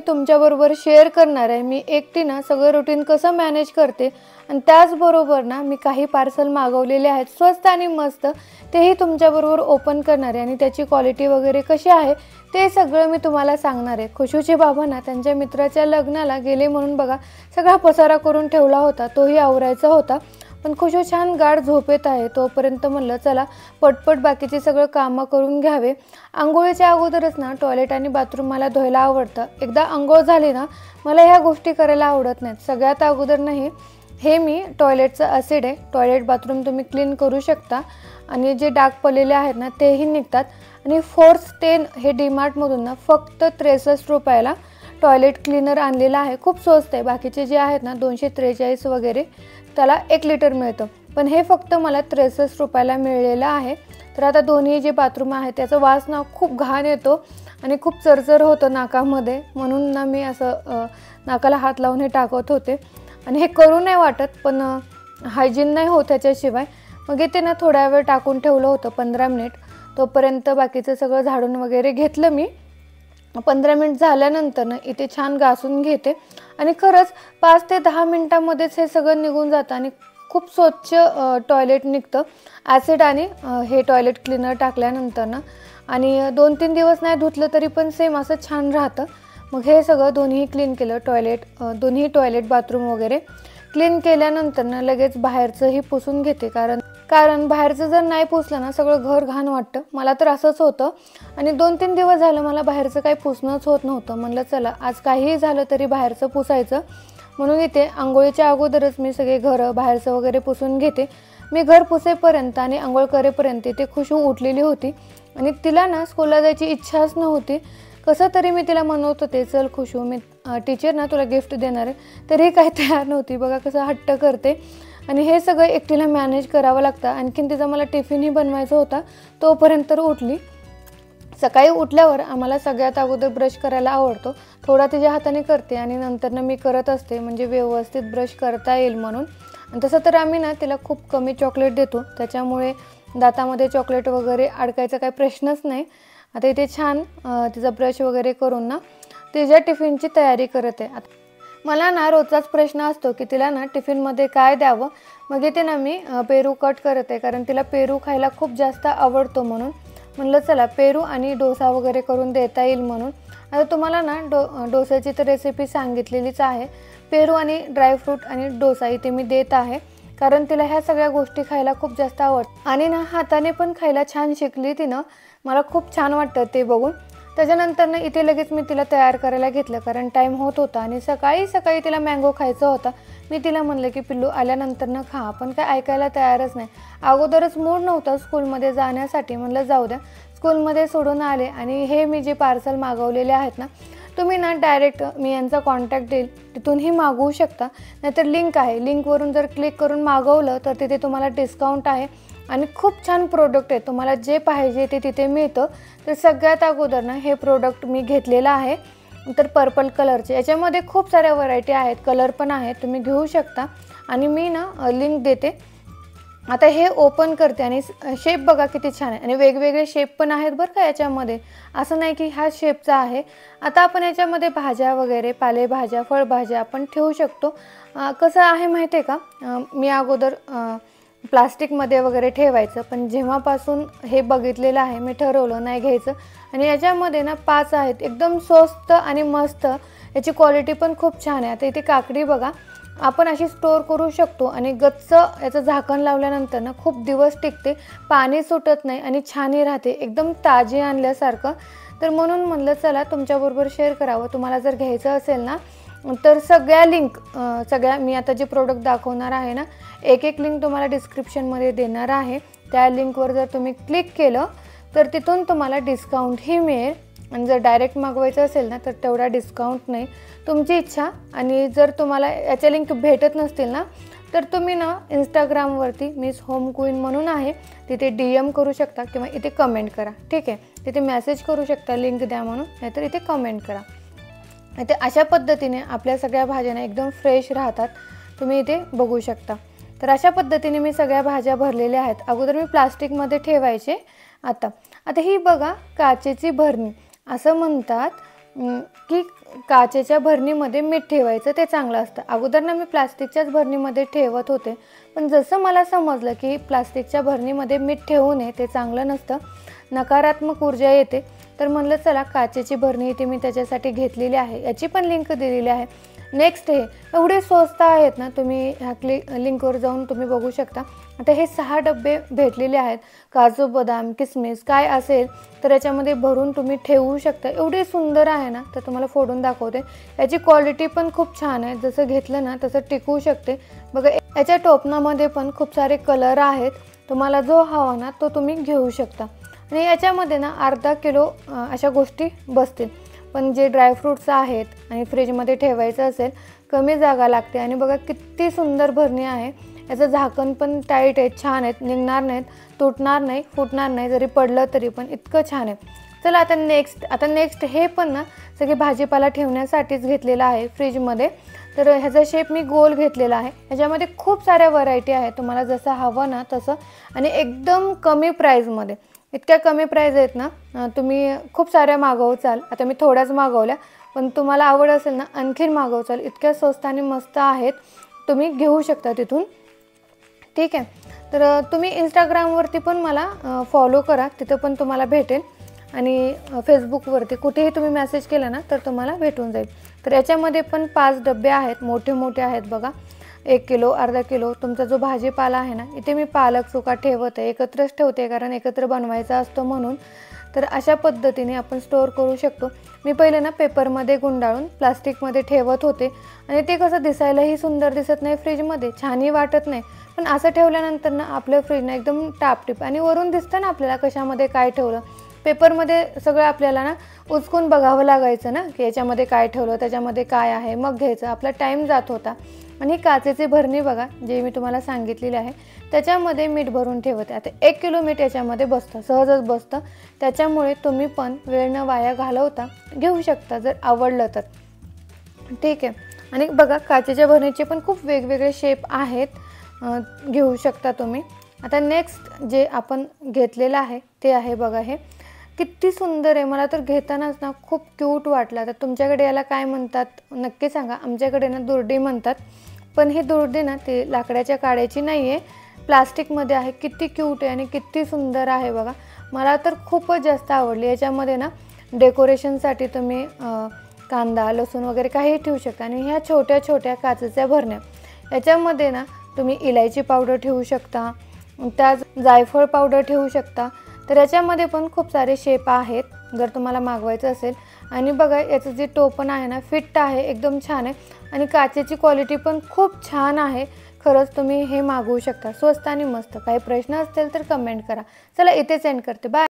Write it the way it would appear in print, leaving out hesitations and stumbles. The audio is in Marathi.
तुमच्याबरोबर शेअर करणार आहे मी एकटीनं सगळं रुटीन कसं मॅनेज करते आणि त्याचबरोबर ना मी काही पार्सल मागवलेले आहेत स्वस्त आणि मस्त, तेही तुमच्याबरोबर ओपन करणार आहे आणि त्याची क्वालिटी वगैरे कशी आहे ते सगळं मी तुम्हाला सांगणार आहे। खुशूचे बाबा ना त्यांच्या मित्राच्या लग्नाला गेले म्हणून बघा सगळा पसारा करून ठेवला होता, तोही आवरायचा होता। पण खुशू छान गाढ झोपेत आहे, तोपर्यंत म्हणलं चला पटपट बाकीचे सगळं कामं करून घ्यावे। आंघोळीच्या अगोदरच ना टॉयलेट आणि बाथरूम मला धुवायला आवडतं। एकदा आंघोळ झाली ना मला ह्या गोष्टी करायला आवडत नाहीत। सगळ्यात अगोदर नाही हे मी टॉयलेटचं ॲसिड आहे, टॉयलेट बाथरूम तुम्ही क्लीन करू शकता आणि जे डाग पडलेले आहेत ना तेही निघतात। आणि फोर्स 10 हे डीमार्टमधून ना फक्त 63 रुपयाला टॉयलेट क्लीनर आणलेला आहे, खूप स्वस्त आहे। बाकीचे जे आहेत ना 243 वगैरे त्याला 1 लिटर मिळतं, पण हे फक्त मला 63 रुपयाला मिळलेलं आहे। तर आता दोन्ही जे बाथरूम आहे त्याचा वास ना खूप घाण येतो आणि खूप चरचर होतं नाकामध्ये, म्हणून ना मी असं नाकाला हात लावून हे टाकत होते आणि हे करू नाही वाटत पण हायजीन नाही होत त्याच्याशिवाय। मग इथे ना थोडा वेळ टाकून ठेवलं होतं 15 मिनिट, तोपर्यंत बाकीचं सगळं झाडून वगैरे घेतलं मी। 15 मिनिट झाल्यानंतर ना इथे छान घासून घेते आणि खरंच 5 ते 10 मिनिटांमध्येच हे सगळं निघून जातं आणि खूप स्वच्छ टॉयलेट निघतं ॲसिड आणि हे टॉयलेट क्लीनर टाकल्यानंतर ना। आणि 2-3 दिवस नाही धुतलं तरी पण सेम असं छान राहतं। मग हे सगळं दोन्ही क्लीन केलं, दोन्ही टॉयलेट बाथरूम वगैरे क्लीन केल्यानंतर ना लगेच बाहेरचंही पुसून घेते, कारण बाहेरचं जर नाही पुसलं ना सगळं घर घाण वाटतं। मला तर असंच होतं आणि 2-3 दिवस झालं मला बाहेरचं काही पुसणंच होत नव्हतं। म्हणलं चला आज काहीही झालं तरी बाहेरचं पुसायचं, म्हणून इथे आंघोळीच्या अगोदरच मी सगळे घर बाहेरचं वगैरे पुसून घेते। मी घर पुसेपर्यंत आणि आंघोळ करेपर्यंत इथे खुशू उठलेली होती आणि तिला ना स्कूलला जायची इच्छाच नव्हती। कसं तरी मी तिला म्हणत होते चल खुशू मी टीचर ना तुला गिफ्ट देणार आहे, तरी काही तयार नव्हती। बघा कसं हट्ट करते आणि हे सगळं एकटीला मॅनेज करावं लागतं। आणखीन तिचा मला टिफिनही बनवायचा होता, तोपर्यंत उठली। सकाळी उठल्यावर आम्हाला सगळ्यात अगोदर ब्रश करायला आवडतो, थोडा तिच्या हाताने करते आणि नंतरनं मी करत असते म्हणजे व्यवस्थित ब्रश करता येईल म्हणून। आणि तसं तर आम्ही ना तिला खूप कमी चॉकलेट देतो, त्याच्यामुळे दातामध्ये चॉकलेट वगैरे अडकायचा काही प्रश्नच नाही। आता इथे छान तिचा ब्रश वगैरे करून ना तिच्या टिफिनची तयारी करत आहे। मला ना रोजचाच प्रश्न असतो की तिला ना टिफिनमध्ये काय द्यावं, मग इथे ना मी पेरू कट करत आहे कारण तिला पेरू खायला खूप जास्त आवडतो, म्हणून म्हणलं चला पेरू आणि डोसा वगैरे करून देता येईल म्हणून। आता तुम्हाला ना डोसाची तर रेसिपी सांगितलेलीच आहे, पेरू आणि ड्रायफ्रूट आणि डोसा इथे मी देत आहे कारण तिला ह्या सगळ्या गोष्टी खायला खूप जास्त आवडतात आणि ना हाताने पण खायला छान शिकली तिनं, मला खूप छान वाटतं ते बघून। त्याच्यानंतर ना इथे लगेच मी तिला तयार करायला घेतलं कारण टाईम होत होता आणि सकाळी तिला मँगो खायचा होता। मी तिला म्हणलं की पिल्लू आल्यानंतर ना खा, पण काय ऐकायला तयारच नाही। अगोदरच मूड नव्हता स्कूलमध्ये जाण्यासाठी, म्हणलं जाऊ द्या, स्कूलमध्ये सोडून आले। आणि हे मी जे पार्सल मागवलेले आहेत ना तुम्ही ना डायरेक्ट मी यांचा कॉन्टॅक्ट देईल तिथूनही मागवू शकता, नाहीतर लिंक आहे, लिंकवरून जर क्लिक करून मागवलं तर तिथे तुम्हाला डिस्काउंट आहे आणि खूप छान प्रोडक्ट आहे, तुम्हाला जे पाहिजे ते तिथे मिळतं। तर सगळ्यात अगोदर ना हे प्रोडक्ट मी घेतलेलं आहे, तर पर्पल कलरचे, याच्यामध्ये खूप साऱ्या व्हरायटी आहेत, कलर पण आहेत, तुम्ही घेऊ शकता आणि मी ना लिंक देते। आता हे ओपन करते आणि शेप बघा किती छान आहे आणि वेगवेगळे शेप पण आहेत बरं का याच्यामध्ये, असं नाही की हा शेपचा आहे। आता आपण याच्यामध्ये भाज्या वगैरे पालेभाज्या फळभाज्या आपण ठेवू शकतो। कसं आहे माहिती आहे का, मी अगोदर प्लास्टिकमध्ये वगैरे ठेवायचं, पण जेव्हापासून हे बघितलेलं आहे मी ठरवलं नाही घ्यायचं। आणि याच्यामध्ये ना 5 आहेत, एकदम स्वस्त आणि मस्त, याची क्वालिटी पण खूप छान आहे। आता इथे काकडी बघा, आपण अशी स्टोर करू शकतो आणि गच्च याचं झाकण लावल्यानंतर ना खूप दिवस टिकते, पाणी सुटत नाही आणि छानही राहते, एकदम ताजी आणल्यासारखं। तर म्हणून म्हणलं चला तुमच्याबरोबर शेअर करावं, तुम्हाला जर घ्यायचं असेल ना तर सगळ्या लिंक मी आता जे प्रोडक्ट दाखवणार आहे ना एक लिंक तुम्हाला डिस्क्रिप्शनमध्ये देणार आहे। त्या लिंकवर जर तुम्ही क्लिक केलं तर तिथून तुम्हाला डिस्काउंटही मिळेल आणि जर डायरेक्ट मागवायचं असेल ना तर तेवढा डिस्काउंट नाही, तुमची इच्छा। आणि जर तुम्हाला याच्या लिंक भेटत नसतील ना तर तुम्ही ना इंस्टाग्रामवरती मिस होम क्वीन म्हणून आहे, तिथे DM करू शकता किंवा इथे कमेंट करा, ठीक आहे, तिथे मेसेज करू शकता लिंक द्या म्हणून, नाहीतर इथे कमेंट करा। इथे अशा पद्धतीने आपल्या सगळ्या भाज्या एकदम फ्रेश राहतात, तुम्ही इथे बघू शकता। तर अशा पद्धतीने मी सगळ्या भाज्या भरलेल्या आहेत, अगोदर मी प्लास्टिकमध्ये ठेवायचे। आता ही बघा काचेची भरणी असं म्हणतात, की काचेच्या भरणीमध्ये मीठ ठेवायचं ते चांगलं असतं. अगोदर ना मी प्लास्टिकच्याच भरणीमध्ये ठेवत होते, पण जसं मला समजलं की प्लास्टिकच्या भरणीमध्ये मीठ ठेवू नये, ते चांगलं नसतं, नकारात्मक ऊर्जा येते, तर म्हणलं चला काचेची भरणी इथे मी त्याच्यासाठी घेतलेली आहे. याची पण लिंक दिलेली आहे. नेक्स्ट हे एवढे स्वस्त आहेत ना, तुम्ही ह्या लिंकवर जाऊन तुम्ही बघू शकता. आता हे 6 डब्बे भेटलेले आहेत. काजू बदाम किसमिस काय असेल तर याच्यामध्ये भरून तुम्ही ठेवू शकता. एवढे सुंदर आहे ना, तर तुम्हाला फोडून दाखवते. याची क्वालिटी पण खूप छान आहे. जसं घेतलं ना तसं टिकू शकते. बघा याच्या टोपणामध्ये पण खूप सारे कलर आहेत. तुम्हाला जो हवा ना तो तुम्ही घेऊ शकता. आणि याच्यामध्ये ना अर्धा किलो अशा गोष्टी बसतील. पण जे ड्रायफ्रूट्स आहेत आणि फ्रीजमध्ये ठेवायचं असेल, कमी जागा लागते. आणि बघा किती सुंदर भरणी आहे. याचं झाकण पण टाईट आहे, छान आहेत, निघणार नाहीत, तुटणार नाही, फुटणार नाही, जरी पडलं तरी पण इतकं छान आहे. चला आता नेक्स्ट हे पण ना सगळे भाजीपाला ठेवण्यासाठीच घेतलेलं आहे फ्रीजमध्ये. तर ह्याचा शेप मी गोल घेतलेला आहे. ह्याच्यामध्ये खूप साऱ्या व्हरायटी आहेत, तुम्हाला जसं हवं ना तसं, आणि एकदम कमी प्राईजमध्ये. इतक्या कमी प्राईज आहेत ना, तुम्ही खूप साऱ्या मागवचाल. आता मी थोड्याच मागवल्या, पण तुम्हाला आवड असेल ना आणखीन मागवचाल. इतक्या स्वस्त आणि मस्त आहेत, तुम्ही घेऊ शकता तिथून. ठीक आहे, तर तुम्ही इंस्टाग्रामवरती पण मला फॉलो करा, तिथं पण तुम्हाला भेटेल. आणि फेसबुकवरती कुठेही तुम्ही मेसेज केला ना तर तुम्हाला भेटून जाईल. तर याच्यामध्ये पण 5 डबे आहेत, मोठे मोठे आहेत बघा. 1 किलो, अर्धा किलो तुमचा जो भाजीपाला आहे ना, इथे मी पालक चुका ठेवत आहे, एकत्रच ठेवते कारण एकत्र बनवायचा असतो म्हणून. तर अशा पद्धतीने आपण स्टोअर करू शकतो. मी पहिले ना पेपरमध्ये गुंडाळून प्लास्टिकमध्ये ठेवत होते, आणि ते कसं दिसायलाही सुंदर दिसत नाही फ्रीजमध्ये, छानही वाटत नाही. पण असं ठेवल्यानंतर ना आपलं फ्रीज ना एकदम टापटीप, आणि वरून दिसतं ना आपल्याला कशामध्ये काय ठेवलं. पेपरमध्ये सगळं आपल्याला ना उचकून बघावं लागायचं ना, की याच्यामध्ये काय ठेवलं, त्याच्यामध्ये काय आहे, मग घ्यायचं, आपला टाईम जात होता. आणि ही काचेची भरणी बघा, जे मी तुम्हाला सांगितलेली आहे, त्याच्यामध्ये मीठ भरून ठेवते. आता 1 किलो मीठ याच्यामध्ये बसतं, सहजच बसतं. त्याच्यामुळे तुम्ही पण वेळ न वाया घालवता घेऊ शकता जर आवडलं तर. ठीक आहे, आणि बघा काचेच्या भरणीचे पण खूप वेगवेगळे शेप आहेत, घेऊ शकता तुम्ही. आता नेक्स्ट जे आपण घेतलेलं आहे ते आहे बघा, हे किती सुंदर आहे. मला तर घेतानाच ना खूप क्यूट वाटला. तर तुमच्याकडे याला काय म्हणतात नक्की सांगा. आमच्याकडे ना दुर्डी म्हणतात, पण ही दुर्डी ना ती लाकडाच्या काड्याची नाही आहे, प्लास्टिकमध्ये आहे. किती क्यूट आहे आणि किती सुंदर आहे बघा. मला तर खूपच जास्त आवडली. याच्यामध्ये ना डेकोरेशनसाठी तुम्ही कांदा लसूण वगैरे काही ठेवू शकता. आणि ह्या छोट्या छोट्या काचेच्या भरण्या, याच्यामध्ये ना तुम्ही इलायची पावडर ठेवू शकता, त्या जायफळ पावडर ठेवू शकता. तर याच्यामध्ये पण खूप सारे शेप आहेत जर तुम्हाला मागवायचं असेल. आणि बघा याचं जे टोपण आहे ना फिट आहे, एकदम छान आहे, आणि काचेची क्वालिटी पण खूप छान आहे. खरंच तुम्ही हे मागवू शकता, स्वस्त आणि मस्त. काही प्रश्न असतील तर कमेंट करा. चला इथेच एंड करते. बाय.